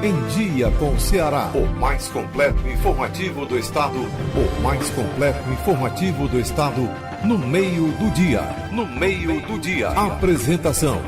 Em Dia com o Ceará. O mais completo informativo do estado. O mais completo informativo do estado no meio do dia. No meio do dia. Apresentação: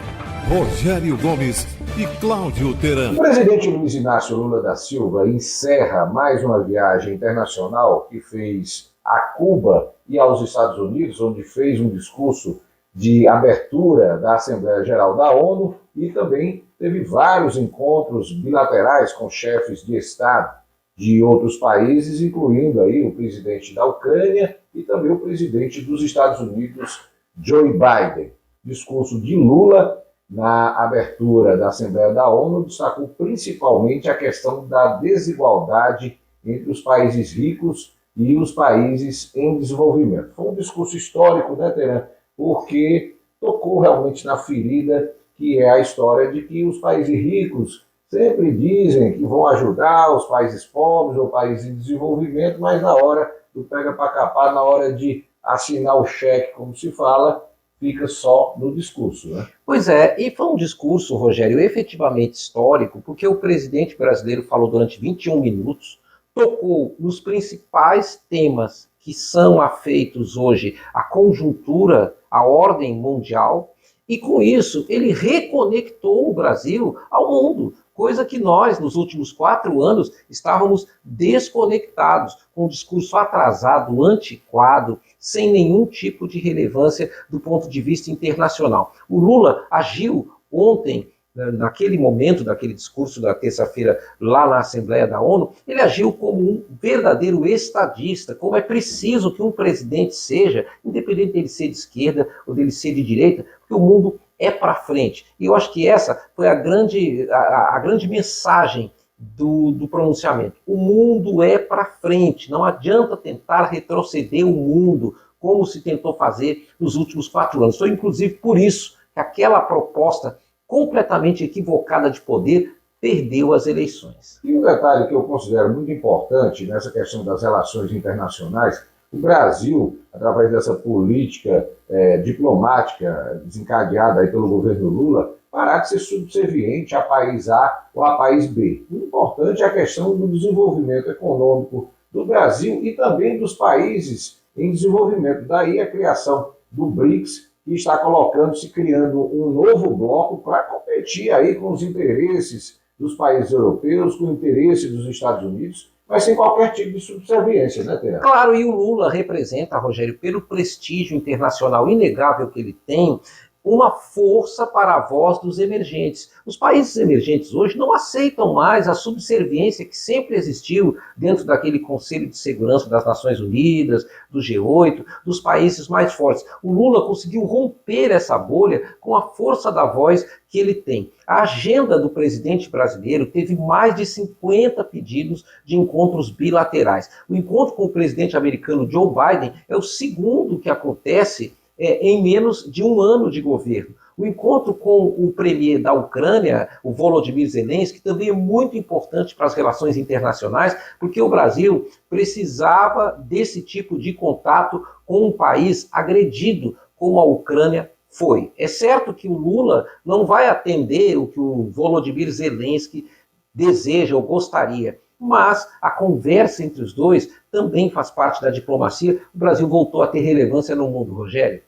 Rogério Gomes e Cláudio Teran. O presidente Luiz Inácio Lula da Silva encerra mais uma viagem internacional que fez a Cuba e aos Estados Unidos, onde fez um discurso de abertura da Assembleia Geral da ONU e também teve vários encontros bilaterais com chefes de Estado de outros países, incluindo aí o presidente da Ucrânia e também o presidente dos Estados Unidos, Joe Biden. Discurso de Lula na abertura da Assembleia da ONU destacou principalmente a questão da desigualdade entre os países ricos e os países em desenvolvimento. Foi um discurso histórico, né, Teran? Porque tocou realmente na ferida, que é a história de que os países ricos sempre dizem que vão ajudar os países pobres ou países em desenvolvimento, mas na hora do pega para capar, na hora de assinar o cheque, como se fala, fica só no discurso, né? Pois é, e foi um discurso, Rogério, efetivamente histórico, porque o presidente brasileiro falou durante 21 minutos, tocou nos principais temas que são afeitos hoje à conjuntura, à ordem mundial, e com isso ele reconectou o Brasil ao mundo, coisa que nós, nos últimos 4 anos, estávamos desconectados, com um discurso atrasado, antiquado, sem nenhum tipo de relevância do ponto de vista internacional. O Lula agiu ontem, naquele momento, daquele discurso da terça-feira lá na Assembleia da ONU, ele agiu como um verdadeiro estadista, como é preciso que um presidente seja, independente dele ser de esquerda ou dele ser de direita, porque o mundo é para frente. E eu acho que essa foi a grande mensagem do pronunciamento. O mundo é para frente, não adianta tentar retroceder o mundo, como se tentou fazer nos últimos 4 anos. Foi inclusive por isso que aquela proposta completamente equivocada de poder perdeu as eleições. E um detalhe que eu considero muito importante nessa questão das relações internacionais: o Brasil, através dessa política diplomática desencadeada aí pelo governo Lula, parar de ser subserviente a país A ou a país B. O importante é a questão do desenvolvimento econômico do Brasil e também dos países em desenvolvimento. Daí a criação do BRICS, que está criando um novo bloco para competir aí com os interesses dos países europeus, com o interesse dos Estados Unidos, mas sem qualquer tipo de subserviência, né, Tereza? Claro, e o Lula representa, Rogério, pelo prestígio internacional inegável que ele tem, uma força para a voz dos emergentes. Os países emergentes hoje não aceitam mais a subserviência que sempre existiu dentro daquele Conselho de Segurança das Nações Unidas, do G8, dos países mais fortes. O Lula conseguiu romper essa bolha com a força da voz que ele tem. A agenda do presidente brasileiro teve mais de 50 pedidos de encontros bilaterais. O encontro com o presidente americano Joe Biden é o segundo que acontece em menos de 1 ano de governo. O encontro com o premier da Ucrânia, o Volodymyr Zelensky, também é muito importante para as relações internacionais, porque o Brasil precisava desse tipo de contato com um país agredido como a Ucrânia foi. É certo que o Lula não vai atender o que o Volodymyr Zelensky deseja ou gostaria, mas a conversa entre os dois também faz parte da diplomacia. O Brasil voltou a ter relevância no mundo, Rogério.